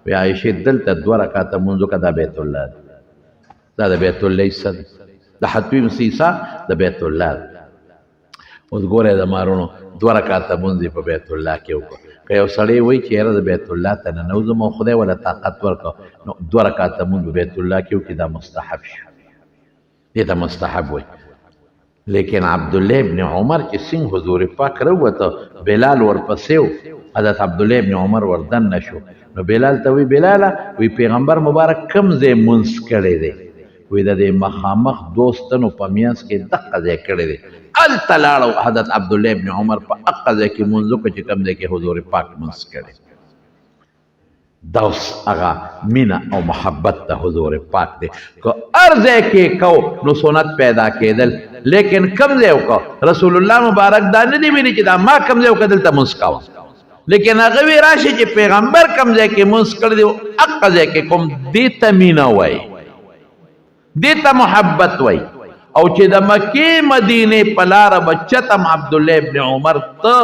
وایي عایشې دلته 2 رکعاته مونځ وکړه دا بیت الله دی دا د بیت الله حصه ده د حتویم حصه د بیت الله ده اوس ګوره د مارونو 2 رکعاته مونځ په بیت الله کې وکړو که یو سړی وایي چې یاره د بیت الله ته ننوځم او خدای وله طاقت ورکړه نو 2 رکعاته مونځ په بیت الله کې وکړي دا مستحب شو دې ته مستحب وایي لیکن عبدالله ابن عمر چې څنګه حضور پاک راووته بلال ورپسې و حضرت عبدالله ابن عمر وردن نشو نو بلال ته وی بلاله وی پیغمبر مبارک کم ځای مونځ کړی دی وی د دې مخامخ دوستنو په میانس کې دقه ځای کړی دی هلته لاړو حضرت عبدالله ابن عمر په هغه ځای کې مونځ وکړه چې کوم ځای کې حضور پاک مونځ کړی دا اوس هغه مینه او محبت د حضور پاک دی که هر ځای کې کو نو سنت پیدا کېدل لیکن کم ځای وکړه رسول الله مبارک دا نه دی ویلي چې دا ما کم ځای وکړه دلته مونځ کوه لیکن هغه وی راشي چې پیغمبر کم ځای کې مونځ کړی دی هغه ځای کې کوم دې ته مینه وایي دې ته محبت وایي او چې د مکې مدینې په لاره به چتم عبدالله ابن عمر ته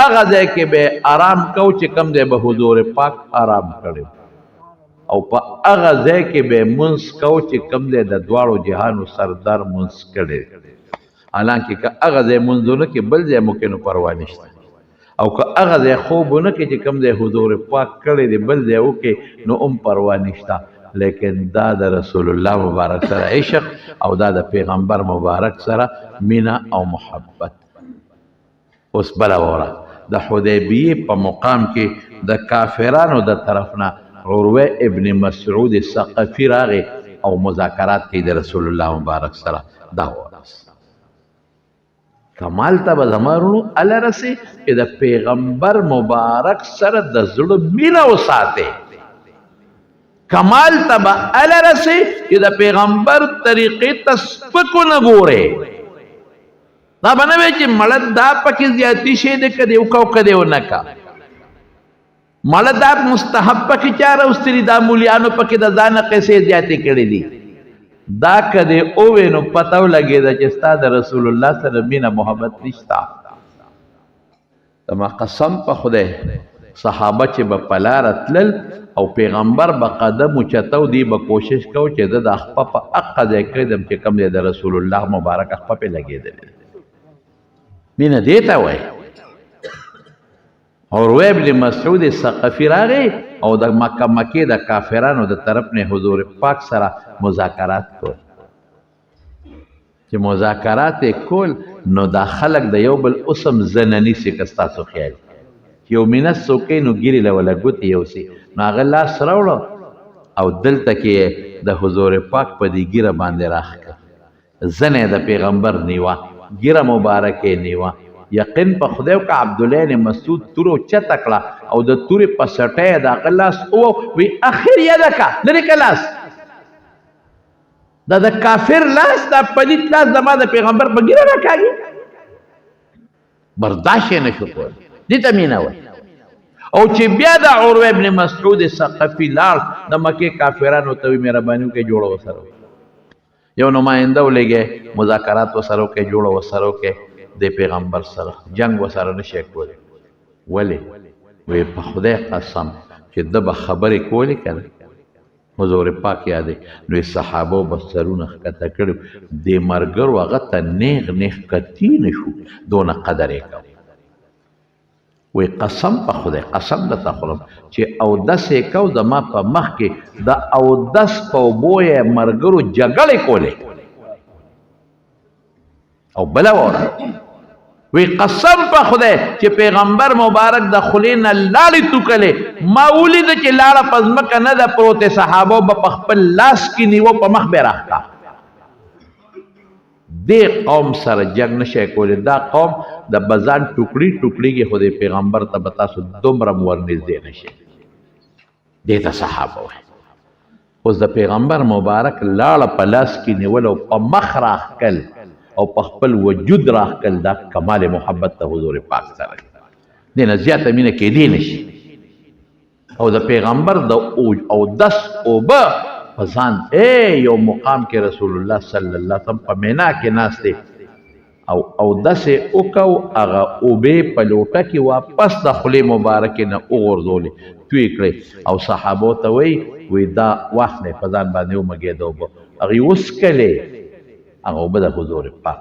هغه ځای کې به آرام کو چې کم ځای به حضور پاک آرام کړی او په هغه ځای کې به مونځ کو چې کم ځای د دواړو جهانو سردار مونځ کړی حالانکه که هغه ځای مونځونه کې بل ځای مو کې نو پروا نشته او که هغه ځای خوبونه کې چې کم ځای حضور پاک کړی دی بل ځای وکې نو هم پروا نشته لیکن دا د رسول الله مبارک سره عشق او دا د پیغمبر مبارک سره مینه او محبت اوس بله وره د حدیبیې په مقام کې د کافرانو د طرف نه عروه ابن مسعود ثقفي راغی او مذاکرات کوي د رسول الله مبارک سره دا ورس کمال ته به زمارونو الله رسي چې د پیغمبر مبارک سره د زړه مینه وساتئ کمال ته به الله رسي چې د پیغمبر طریقې ته سپکو نه ګورئ دا به نه وي چې مړه دا پکې زیاتي شی دی که دې وکړه او که دې ونه کړه مړه دا مستحب پکې چا راوستلي دا مولیانو پکې د ځانه قصې زیاتې کړې دي دا که دې ووې نو پته ولګېده چې ستا د رسول الله سره مینه محبت نشته زما قسم په خدای صحابه چې به په لاره تلل او پیغمبر به قدم اوچتو دی به کوشش کو چې د خپه په حقه ځای کړدم چې کوم دی د رسول الله مبارک خپه پې لګېدلی مینه دې ته وایي عروه ابن مسعود ثقفي راغی او د مکې د کافرانو د طرف نه حضور پاک سره مذاکرات کول چې مذاکرات یې کول نو دا خلک د یو بل اسم زنه نیسي که ستاسو خیال یو مینه څوکۍ نو ګیرې له وله ګوتې یوسي نو هغه لاس راوړه او دلته کې د حضور پاک په دې ګیره باندې راښکه زنه د پیغمبر نیوه ګیره مبارکې نیوه یقین په خدای که عبدالله بن مسعود تورو چته کړه او د تورې په سټۍ د هغه لاس وی اخر یدکه لرې که لاس دا د کافر لاس دا پلیت لاس زما د پیغمبر په ګیره راکاږي برداشت یې نشو کولی دې ته مینه وایي او چې بیا د عروه ابن مسعود ثقفي لاړ د مکې کافرانو ته وي مهرباني وکړئ جوړه وسره یو نماینده ولېږئ مذاکرات وسره وکړئ جوړه وسره وکړئ د پیغمبر سره جنگ وسره نشئ کولی ولې وی په خدای قسم چې ده به خبرې کولې که نه حضور پاک یادې نو صحابو به سرونه ښکته کړي دې ملګرو هغه ته نیغ نیغ کتي نه شو دونه قدر یې کوي وی قسم په خدای قسم درته خورم چې اودس یې کو زما په مخ کې د اودس په اوبو یې ملګرو جګړې کولې او بله واوره وی قسم په خدای چې پیغمبر مبارک د خولې نه لاړې توکلې ما ولیده چې لاړه په ځمکه نه ده پروتې صحابو به په خپل لاس کې نیوه په مخ به یې راښکه دې قوم سره جنگ نشئ کولی دا قوم د بزان ټوکړي ټوکړي خو د پیغمبر ته به تاسو دومره ورنږدې نشئ دې ته صحابه وایي اوس د پیغمبر مبارک لاړه په لاس کې نیول او په مخ راښکل او په خپل وجود راښکل دا کمال محبت ته حضور پاک سره دې نه زیاته مینه کېدی نشي او د پیغمبر د اودس اوبه په ځان یو مقام کې رسول الله صلی الله علیه وسلم په مینا کې ناست دی او اودس یې وکړو هغه اوبې په لوټه کې واپس د خولې مبارکې نه وغورځولې توی کړې او صحابو ته وی دا واخلئ په ځان باندې ومږېده اوبه هغې وڅکلې هغه اوبه د حضور پاک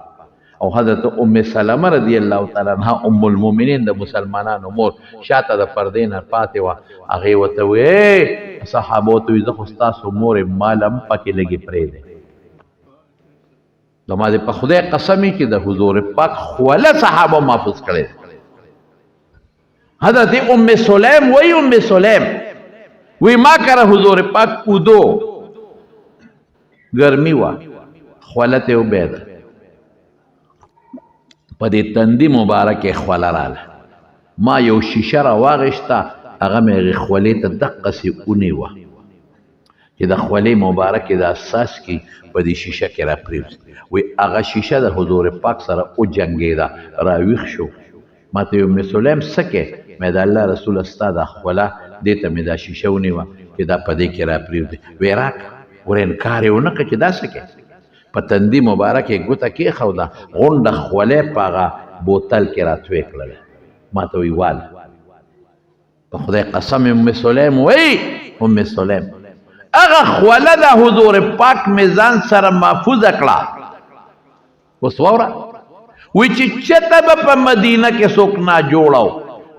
او حضرت ام سلمہ رضی الله تعالی عنها ام المؤمنین د مسلمانانو مور شاته د پردې نه پاتې وه هغې ورته وې صحابو ته وي زه خو ستاسو مور یم مالم پکې لږې پرېږدئ زما دې په خدای قسم چې د حضور پاک خوله صحابه محفوظ کړی حضرت ام سلیم وی ام سلیم وی ما کرا حضور پاک اودو گرمی وا خوله ته وبید په دې تندي مبارکه خوله رااله ما یو شیشه را واغشته هغه مې خولې ته دقسې ونیوه چې د خولې مبارکې د اساس کې په دې شیشه کې را پرېوځي وی هغه شیشه د حضور پاک سره وجنګېده راویښ شو ما ته ام سلیم څه کې مې د الله رسول ستا دا خوله دې ته مې دا شیشه ونیوه چې دا په دې کې را پرېوځي وی راکړه ور انکار یې ونه کړه چې دا څه کې په تندي مبارک یې ګوته کېښوده غونډه خولې په هغه بوتل کې را توی کړله ما ته وی واله په خدای قسم ام سلیم وی ام سلیم هغه خوله د حضور پاک مې ځان سره محفوظه کړه اوس واوره وی چې چته به په مدینه کې څوک نا جوړو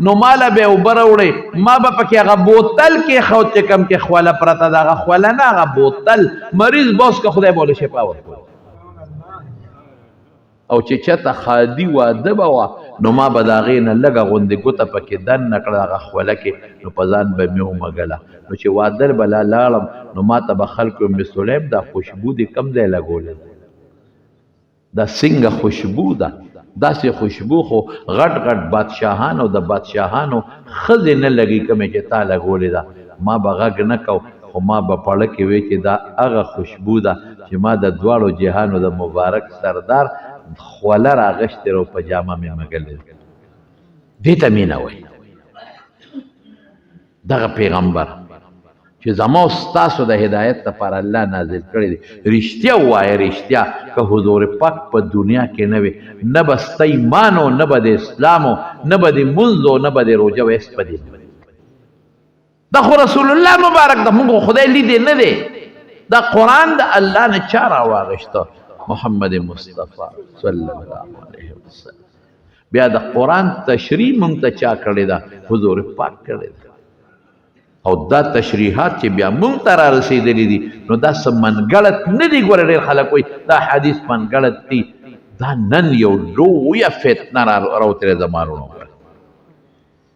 نو ماله به اوبه راوړې ما به پکې هغه بوتل کېښود چې کوم کې خوله پرته ده هغه خوله نه هغه بوتل مریض بوس که خدای به له شفا ورکړي او چې چته خادي واده به وه نو ما به د هغې نه لږه غوندې ګوته پکې دننه کړه هغه خوله کې نو په ځان به مې ومږله نو چې واده به لا لاړم نو ما ته به خلکو ام سلیم دا خوشبو دې کم ځای لګولې دا څنګه خوشبو ده داسې خوشبو خو غټ غټ بادشاهانو د بادشاهانو ښځې نه لګي کومې چې تا لګولې ده ما به غږ نه کو خو ما به پړه کې وی چې دا هغه خوشبو ده چې ما د دواړو جهانو د مبارک سردار خوله راغشتې رو په جامه مې مږلې دې ته مینه وایي دغه پیغمبر چې زما او ستاسو د هدایت لپاره الله نازل کړی دی رښتیا ووایه رښتیا که حضور پاک په دنیا کې نه وي نه به ستا ایمان و نه به د اسلام و نه به د لمونځ و نه به د روژه و هېڅ په دې دا خو رسول الله مبارک د موږ خدای لیدې نه دی دا قرآن د الله نه چا راواغېسته محمد مصطفی صلی الله علیه وسلم بیا د قرآن تشریح موږ ته چا کړې ده حضور پاک کړې ده او دا تشریحات چې بیا مونږ ته را رسېدلي دي نو دا څه منګړت نه دي ګوره ډېر خلک وایي دا حدیث منګړت دي دا نن یو لویه فتنه راوتلې زمانونو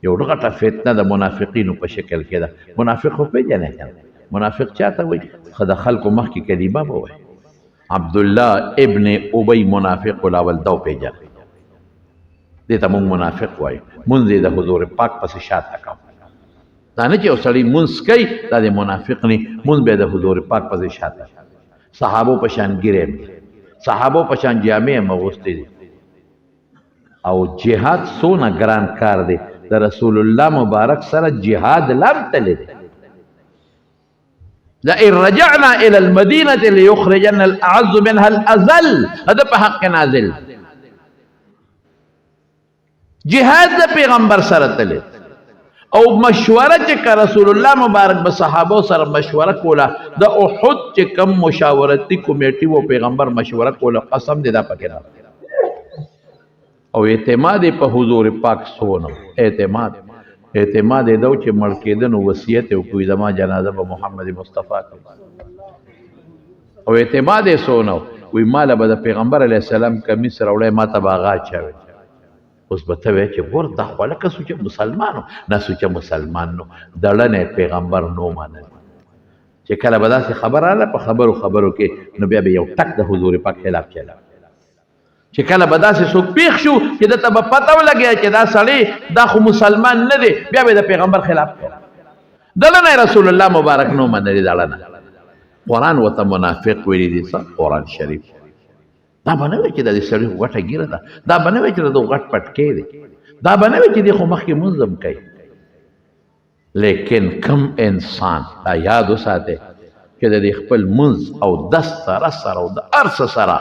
یو غټه فتنه د منافقینو په شکل کې ده منافق خو پېژنې که منافق چا ته وایي ښه د خلکو مخکې کلمه به وایي عبدالله ابن ابی منافق الاول دا وپېژنه دې ته مونږ منافق وایو مونځ یې د حضور پاک پسې شاته کوو دا نه چې یو سړی مونځ کوي دا د منافق نه مونځ به د حضور پاک پسې شاته صحابو په شان ګیرې صحابو په شان جامې هم اغوستې دي او جهاد څونه ګران کار دی د رسول الله مبارک سره جهاد لم تللی دی لئن رجعنا الى المدينه ليخرجن الاعز منها الاذل هذا په حق نازل جهاد د پیغمبر سره تللی او مشوره چې که رسول الله مبارک به صحابه سره مشوره کوله د احد چې کم مشاورتي کمیټي و پیغمبر مشوره کوله قسم دې دا پکې نه او اعتماد په حضور پاک سونه اعتماد یې دو چې مړ کېده نو وصیت یې وکړي زما جنازه به محمد مصطفی کوي او اعتماد یې سونه وی ماله به د پیغمبر علیه السلام کمیس راوړی ما ته به هغه اچوي اوس به ته وایې چې ګور دا خو هلکه سوچه مسلمان نه سوچه مسلمان نو دړنی پیغمبر نو منل چې کله به داسې خبر راغله په خبرو کې نو بیا به یو ټک د حضور پاک خلاف چلا چې کله به داسې څوک پېښ شو چې دته به پته ولګیا چې دا سړی دا خو مسلمان نه دی بیا به د پیغمبر خلاف کړه دړنی رسول الله مبارک نو منلي دړنه قرآن ورته منافق ویلي دي قرآن شریف دا به نه وایي چې د دې سړي خو غټه ګیره ده دا به نه وایي چې د ده غټ پټکی دی دا به نه وایي چې دی خو مخکې مونځ هم کوي لیکن کم انسان دا یاد وساتئ چې د دې خپل مونځ او دس سره او د هر څه سره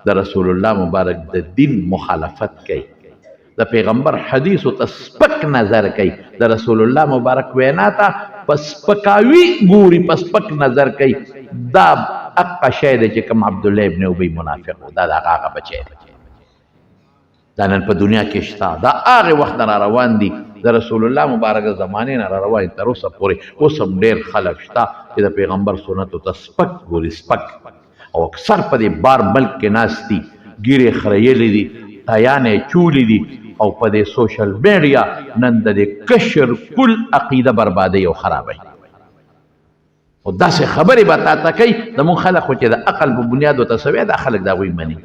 د رسول الله مبارک د دین مخالفت کوي د پیغمبر حدیثو ته سپک نظر کوي د رسول الله مبارک وینا ته په سپکاوي ګوري په سپک نظر کوي دا اقا شی دی چې کوم عبدالله ابن ابی منافق دا د هغه بچی دی دا نن په دنیا کې شته دا هغه وخت نه روان دي د رسول الله مبارک زمانه نه روان تر اوسه پورې اوس هم ډېر خلک شته چې د پیغمبر سنتو ته سپک ګوري سپک او اکثر په دې بار ملک کې ناست دي ګیرې خریلې دي تایانې چولې دي او په دې سوشل میډیا نن د دې کشر کل عقیده بربادي او خرابوي او داسې خبرې به تا ته کوي زمونږ خلک خو چې د عقل په بنیاد ورته سوی دا خلک د هغوی مني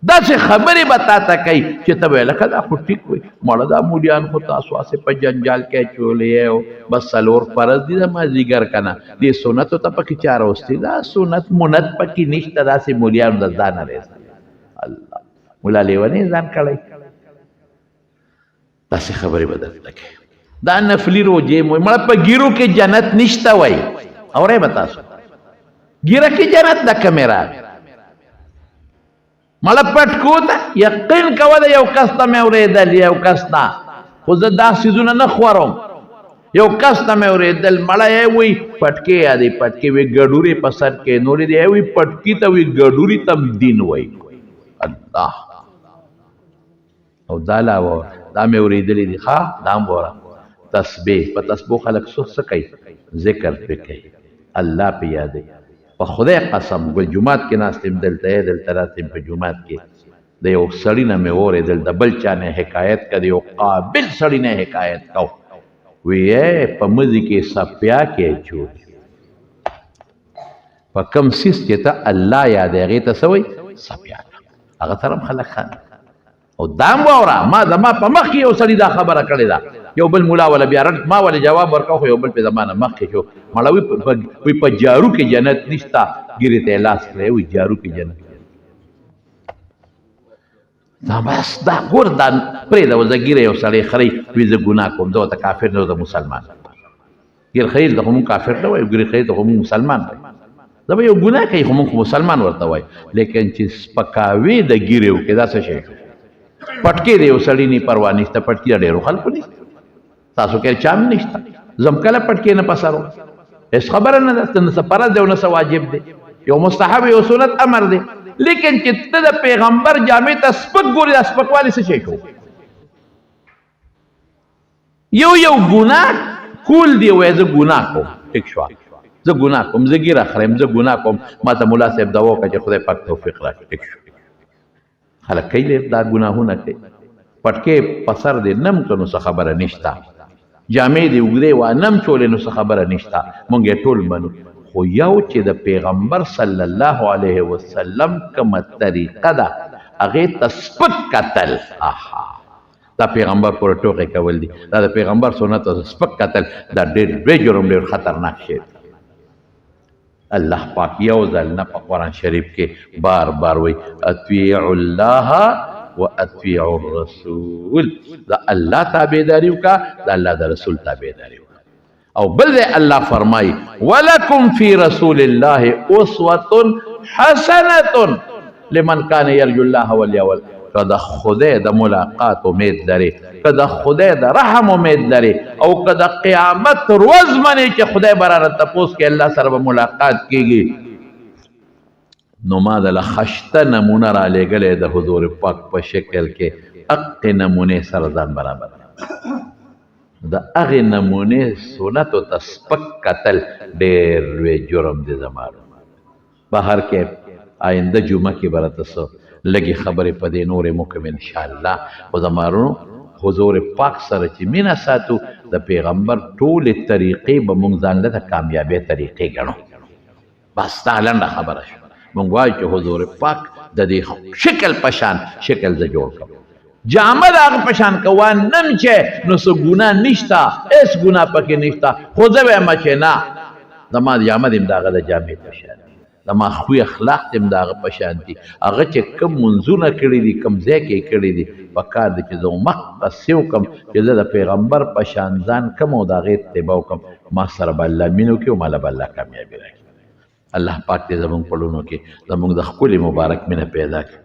داسې خبرې به تا ته کوي چې ته به لکه دا خو ټیک وي مړه دا مولیان خو تاسو هسې په جنجال کې اچولی او بس څلور فرض دي د مازدیګر که نه دې سنتو ته پکې چا راوستي دا سنت منت پکې نشته داسې مولیانو د ځانه رېسته الله مولا لیونی ځان کړی داسې خبرې به درته کوي دا نفلي روجې مو مړه په ګیرو کې جنت نشته وای اورئ به تاسو ګیره کې جنت د کمې راغی مړه پټکو ته یقین کوه د یو کس ته مې اورېدل یو کس ته خو زه دا څیزونه نه خورم یو کس ته مې اورېدل مړه یې وایي پټکې یادې پټکې وایي ګډورې په سر کې نورې دی وایي پټکي ته وایي ګډوري ته دین وایي الله او دا لا دا مې اورېدلې دي ښه دا هم وره تسبیح په تسبیح خلک څه کوي ذکر پې کوي الله پې یادوي په خدای قسم ګل جومات کې ناست یم دلته یې دلته راست یم په جومات کې د یو سړي نه مې واورېدل د بل چا نه حکایت که د یو قابل سړي نه حکایت کو وی په مزي کې سپیا کې چوي په کم سیس چې ته الله یادې هغې ته څه وایي سپیا هغه سره هم خلک خاندي او دا هم واوره ما زما په مخ کې یو سړي دا خبره کړې ده یو بل مولا ولا بیا رد ما ولې جواب ورکړ خو یو بل په زمانه مخکې شو مړه وی په جارو کې جنت نشته ګیرې ته یې لاس کړی وي جارو کې جنت دا بس دا ګور دا پرېږده وه زه ګیره یو سړی خرئ وي زه ګناه کوم زه ورته کافر نه زه مسلمان ګیر خرید ته خو مونږ کافر نه وایو ګیرې خرید ته خو مونږ مسلمان وایو زه به یو ګناه کوي خو مونږ خو مسلمان ورته وایو لیکن چې سپکاوي د ګیرې وکړې دا څه شی پټکې د یو سړي نه پروا نشته پټکي د ډېرو خلکو نشته تاسو کې چا هم نشته زم کله پټکې نه پسرو هېڅ خبره نه ده ته نه څه فرض دی او نه څه واجب دی یو مستحب یو سنت امر دی لیکن چې ته د پیغمبر جامې ته سپک ګورې دا سپکوالی څه شی شو یو ګناه کول دی وایي زه ګناه کوم ټیک شوه زه ګناه کوم زه ګیره خریم زه ګناه کوم ما ته ملا صاحب دوا وکړه چې خدای پاک توفیق راکړي ټیک شو خلک کوي دا ګناهونه کوي پټکې په سر دې نم که نو څه خبره نشته جامې دې اوږدې وانم چولې نو څه خبره نشته مونږ یې ټول منو خو یو چې د پیغمبر صلی الله علیه وسلم کومه طریقه ده هغې ته سپک کتل دا پیغمبر پورې ټوکې کول دي دا د پیغمبر سنت ته سپک کتل دا ډېر لوی جرم ډېر خطرناک شی دی الله پاک یو ځل نه په قرآن شریف کې بار بار وایي اطیعوا الله و اطیعوا الرسول دا الله تابعداري وکړه دا الله د رسول تابعداري وکړه او بل دی الله فرمایي ولکم فی رسول الله اسوة حسنة لمن کان یرجو الله والیوم که د خدای د ملاقات امید لري که د خدای د رحم امید لري او که د قیامت ورځ منې چې خدای به رانه تپوس کې الله سره به ملاقات کېږي نو ما دله خشته نمونه رالیږلی د حضور پاک په شکل کې هغې نمونې سره ځان برابر د هغې نمونې سنتو ته سپک کتل ډېر لوی جرم دی زما بهر کې آینده جمعه کې به راته څه لږې خبرې په دې نورې موکم انشاءالله خو زما ورونو حضور پاک سره چې مینه ساتو د پیغمبر ټولې طریقې به مونږ ځان له د کامیابۍ طریقې ګڼو بس دا لنډه خبره شوه مونږ وایو چې حضور پاک د دې شکل په شان شکل زه جوړ کړم جامه د هغه په شان که وانم چې نو څه ګناه نشته هېڅ ګناه پکې نشته خو زه وایم چې نه زما جامه دې هم د هغه د جامې په شان زما خوی اخلاق دې هم د هغه په شان دي هغه چې کوم منځونه کړي دي کوم ځای کې یې کړي دي په کار دی چې زه مقصې وکړم چې زه د پیغمبر په شان ځان کم او د هغې اتباع وکړم ما سره به الله مینه وکړي او ماله به الله کامیابي راکړي الله پاک دې زمونږ په لونو کې زمونږ د ښکلي مبارک مینه پیدا کړي